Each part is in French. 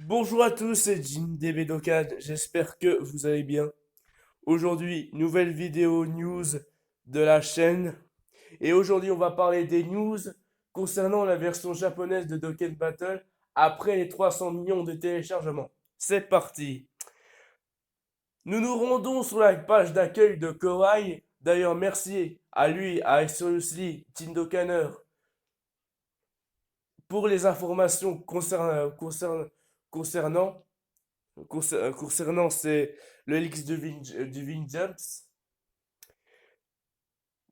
Bonjour à tous, c'est Jim DB Dokkan, j'espère que vous allez bien. Aujourd'hui, nouvelle vidéo news de la chaîne. Et aujourd'hui, on va parler des news concernant la version japonaise de Dokkan Battle après les 300 millions de téléchargements. C'est parti. Nous nous rendons sur la page d'accueil de Korai. D'ailleurs, merci à lui, à Seriously, Team Dokkaner, pour les informations concernant c'est le leaks du Vinjams.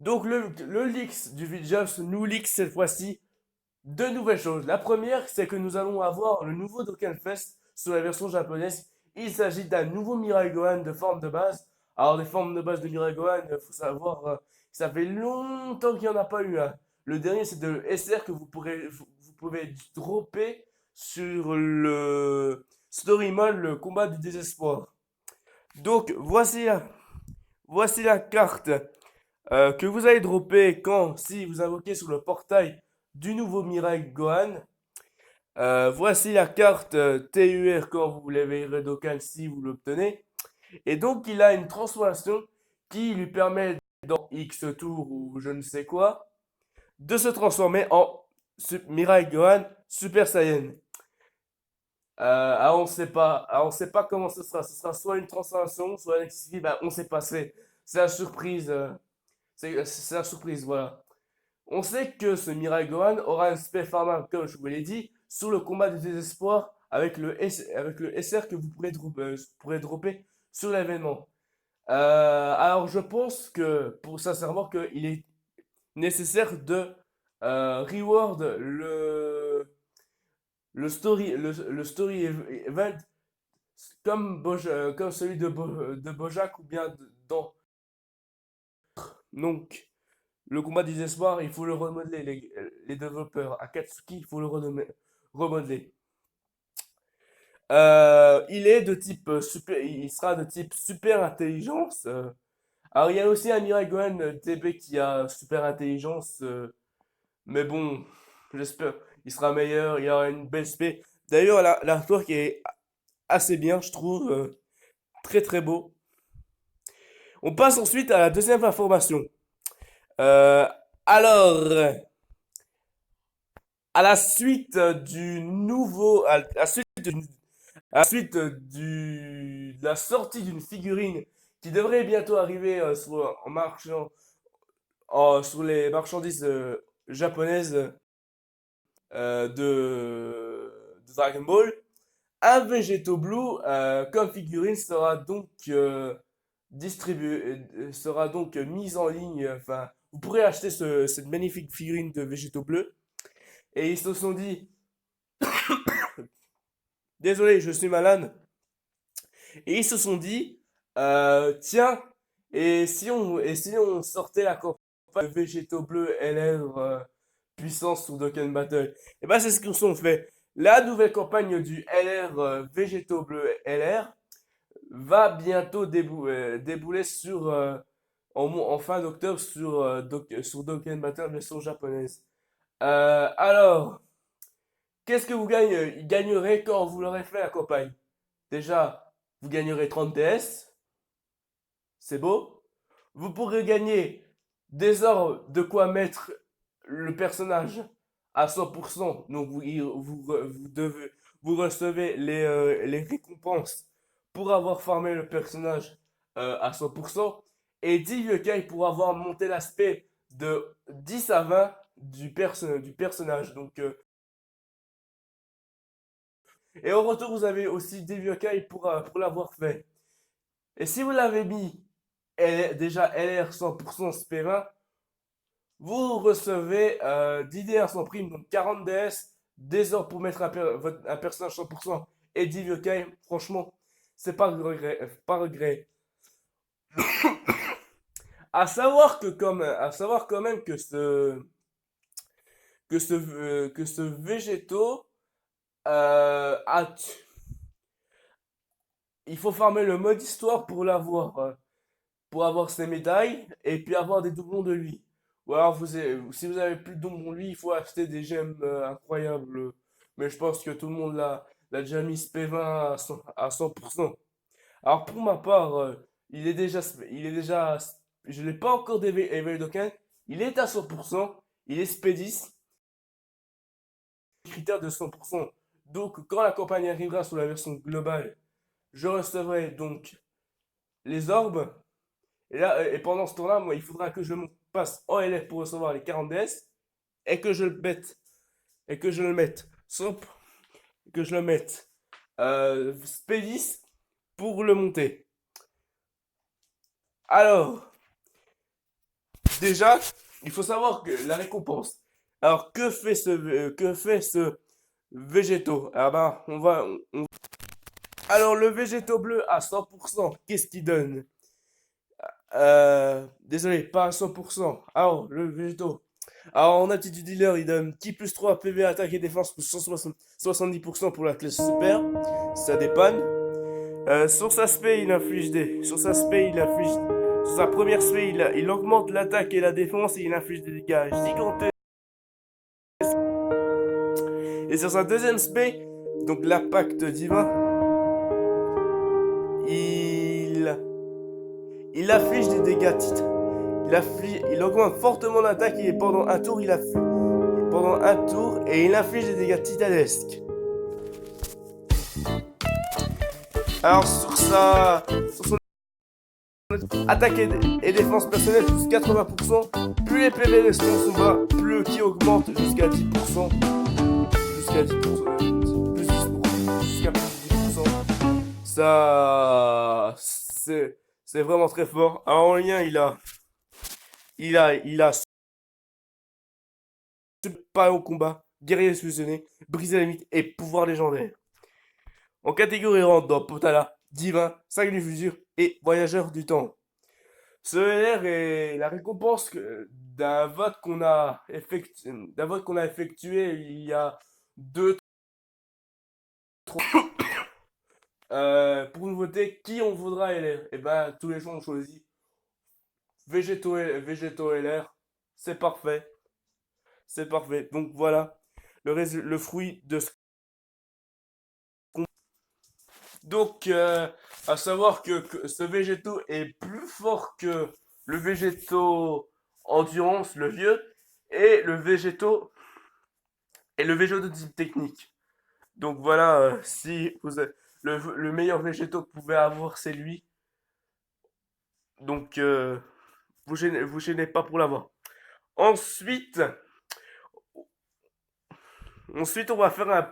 Donc le leaks du Vinjams nous leaks cette fois-ci deux nouvelles choses. La première, c'est que nous allons avoir le nouveau Dokkan Fest sur la version japonaise. Il s'agit d'un nouveau Mirai Gohan de forme de base. Alors des formes de base de Mirai Gohan, il faut savoir, ça fait longtemps qu'il n'y en a pas eu, hein. Le dernier, c'est de SR que vous pouvez dropper sur le Story Mode, le combat du désespoir. Donc voici la carte que vous allez dropper si vous invoquez sur le portail du nouveau Mirai Gohan. Voici la carte TUR quand vous l'avez Dokkan si vous l'obtenez. Et donc il a une transformation qui lui permet dans X tours ou je ne sais quoi de se transformer en Mirai Gohan Super Saiyan. On sait pas comment ce sera. Ce sera soit une transformation, soit un XCV. Ben, on sait pas. C'est la surprise. C'est la surprise, voilà. On sait que ce Mirai Gohan aura un spell pharma, comme je vous l'ai dit, sur le combat du désespoir avec le SR que vous pourrez dropper sur l'événement. Alors je pense que, pour sincèrement, qu'il est nécessaire de reward le story event comme celui de Bojack ou bien dans. Donc, le combat des espoirs, il faut le remodeler, les développeurs. Akatsuki, il faut le remodeler. Il sera de type super intelligence. Alors, il y a aussi un Mirai Gohan TB qui a super intelligence. Mais bon, j'espère. Il sera meilleur, il aura une belle spé. D'ailleurs, l'artwork est assez bien, je trouve. Très très beau. On passe ensuite à la deuxième information. Euh, alors, à la suite du nouveau, à la suite de la sortie d'une figurine qui devrait bientôt arriver sur les marchandises japonaises de Dragon Ball, un Vegeto Blue comme figurine sera donc mise en ligne. Enfin, vous pourrez acheter cette magnifique figurine de Vegeto Bleu. Et ils se sont dit, désolé, je suis malade. Et ils se sont dit, tiens, et si on sortait la campagne de Végétaux Bleus LR puissance sur Dokkan Battle? Et ben c'est ce qu'ils ont fait. La nouvelle campagne du LR Végétaux Bleus LR va bientôt débouler en fin d'octobre sur Dokkan Battle version japonaise. Alors, qu'est-ce que vous gagnerez quand vous l'aurez fait la campagne? Déjà, vous gagnerez 30 DS, c'est beau. Vous pourrez gagner des ordres de quoi mettre le personnage à 100%. Donc vous recevez les récompenses pour avoir farmé le personnage à 100%. Et 10 yokai pour avoir monté l'aspect de 10 à 20 du personnage. Et au retour, vous avez aussi des yokai pour l'avoir fait. Et si vous l'avez mis déjà LR 100% SP20, vous recevez 10 DR sans prime, donc 40 DS, des heures pour mettre un personnage 100% et 10 yokai. Franchement, c'est pas regret, pas regret. À savoir quand même que ce végétaux a, il faut farmer le mode histoire pour avoir ses médailles et puis avoir des doublons de lui. Ou alors, si vous avez plus de doublons de lui, il faut acheter des gemmes incroyables. Mais je pense que tout le monde la Jamis P20 à 100%. Alors pour ma part, il est déjà, je l'ai pas encore d'éveil d'aucun, il est à 100%, il est Spedis, critère de 100%. Donc quand la campagne arrivera sur la version globale, je recevrai donc les orbes, et là, et pendant ce temps-là, moi, il faudra que je passe en LF pour recevoir les 40 DS, et que je le mette, et que je le mette, Sop, que je le mette, Spedis pour le monter. Alors, déjà, il faut savoir que la récompense. Alors, que fait ce végétaux? Ah ben, alors, le végétaux bleu à 100%, qu'est-ce qu'il donne? Désolé, pas à 100%. Alors, le végétaux. Alors, en aptitude dealer, il donne qui plus 3 PV attaque et défense plus 170% pour la classe super. Ça dépanne. Sur sa spé, il inflige des. Sur sa spé, il inflige. Sur sa première spé, il augmente l'attaque et la défense et il inflige des dégâts gigantesques. Et sur sa deuxième spé, donc l'impact divin, il. Il afflige des dégâts titres. Il augmente fortement l'attaque et pendant un tour, et il inflige des dégâts titanesques. Alors sur son attaque et défense personnelle plus 80%, plus les PV restants sont bas, plus le ki augmente jusqu'à 10%, jusqu'à 10%, plus 10%, jusqu'à plus 10%. Ça, c'est vraiment très fort. Alors en lien, il a pas au combat, guerrier fusionné, briser la limite et pouvoir légendaire. En catégorie rang dans Potala, divin, 5 du futur et voyageur du temps. Ce LR est la récompense d'un vote qu'on a effectué il y a 2 3 pour nous voter qui on voudra LR. Et ben tous les gens ont choisi Végétaux LR. C'est parfait. C'est parfait. Donc voilà le fruit de ce qu'on. Donc à savoir que ce végétaux est plus fort que le végétaux endurance, le vieux, et le végétaux de type technique. Donc voilà, si vous avez, le meilleur végétaux que vous pouvez avoir, c'est lui. Donc vous gênez pas pour l'avoir. Ensuite, ensuite on va faire un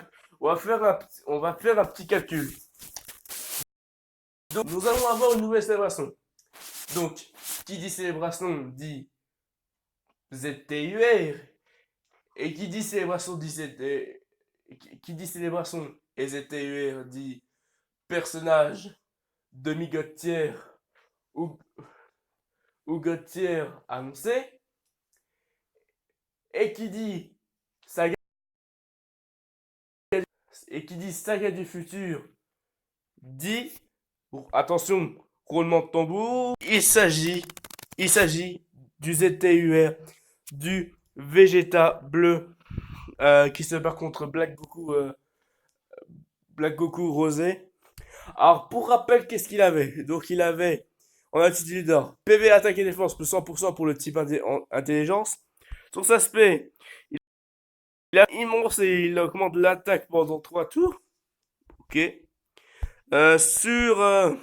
petit calcul. Donc nous allons avoir une nouvelle célébration. Donc qui dit célébration dit ZTUR, et qui dit célébration dit qui dit célébration et ZTUR dit personnage demi-god tiers ou, god tiers annoncé, et qui dit saga saga du futur dit, attention, roulement de tambour, il s'agit du ZTUR, du Vegeta bleu, qui se bat contre Black Goku rosé. Alors, pour rappel, qu'est-ce qu'il avait? Donc, il avait, en attitude leader, PV attaque et défense plus 100% pour le type intelligence. Sur sa spé, il a immense et il augmente l'attaque pendant 3 tours. Ok. Euh, sur, euh,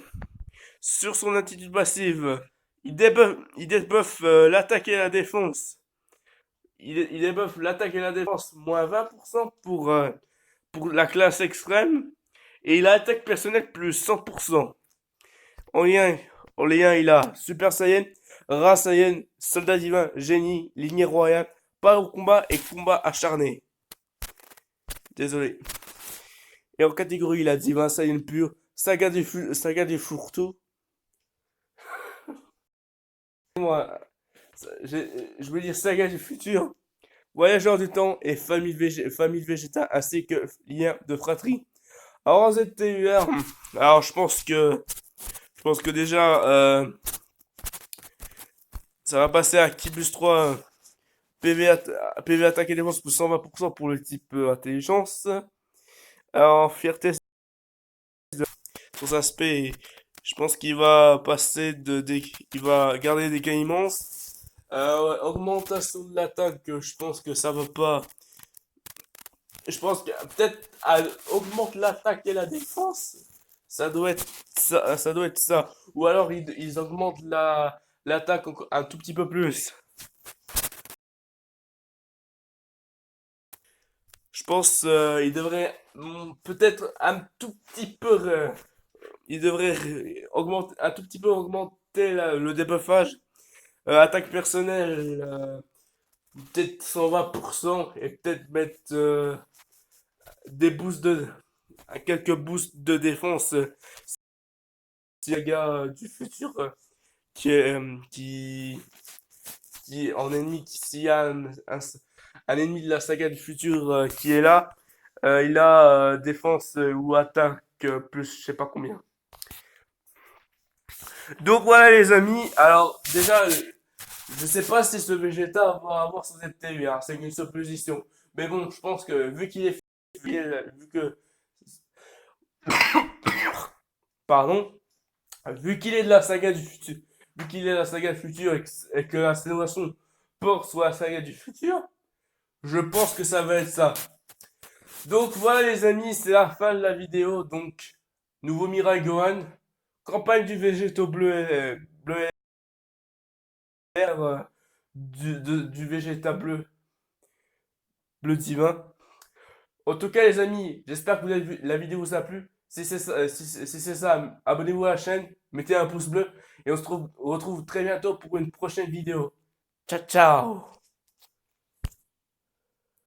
sur son attitude passive, il debuff l'attaque et la défense. Il debuff l'attaque et la défense moins 20% pour la classe extrême. Et il a attaque personnelle plus 100%. En lien, il a Super Saiyan, Ra Saiyan, Soldat Divin, Génie, Lignée Royale, pas au combat et combat acharné. Désolé. Et en catégorie, il a Divin Saiyan pur, Saga du Fourre-tout. Moi, je veux dire Saga du futur, Voyageur du temps et famille végétale ainsi que lien de fratrie. Alors en ZTUR, alors je pense que déjà ça va passer à qui plus 3 PV attaque et défense plus 120% pour le type intelligence. en fierté sur son aspect. Et je pense qu'il va passer il va garder des gains immenses. Ouais, augmentation de l'attaque, je pense que ça va pas. Je pense que peut-être augmente l'attaque et la défense. Ça doit être ça, ça doit être ça. Ou alors ils augmentent l'attaque un tout petit peu plus. Je pense il devrait peut-être un tout petit peu il devrait augmenter un tout petit peu augmenter le débuffage. Attaque personnelle peut-être 120% et peut-être mettre des boosts quelques boosts de défense si un gars du futur qui est qui en ennemi s'il y a un ennemi de la saga du futur qui est là, il a défense ou attaque plus je sais pas combien. Donc voilà les amis, alors déjà je sais pas si ce Vegeta va avoir son ZTV, hein, c'est une supposition. Mais bon, je pense que vu qu'il est vu que pardon, vu qu'il est de la saga du futur, vu qu'il est de la saga du futur et que la Célébration porte sur la saga du futur, je pense que ça va être ça. Donc voilà les amis, c'est la fin de la vidéo. Donc, nouveau Mirai Gohan, campagne du Végéto bleu et vert, du Vegeta bleu divin. En tout cas les amis, j'espère que la vidéo vous a plu. Si c'est ça, si c'est ça, abonnez-vous à la chaîne, mettez un pouce bleu et on se retrouve très bientôt pour une prochaine vidéo. Ciao ciao.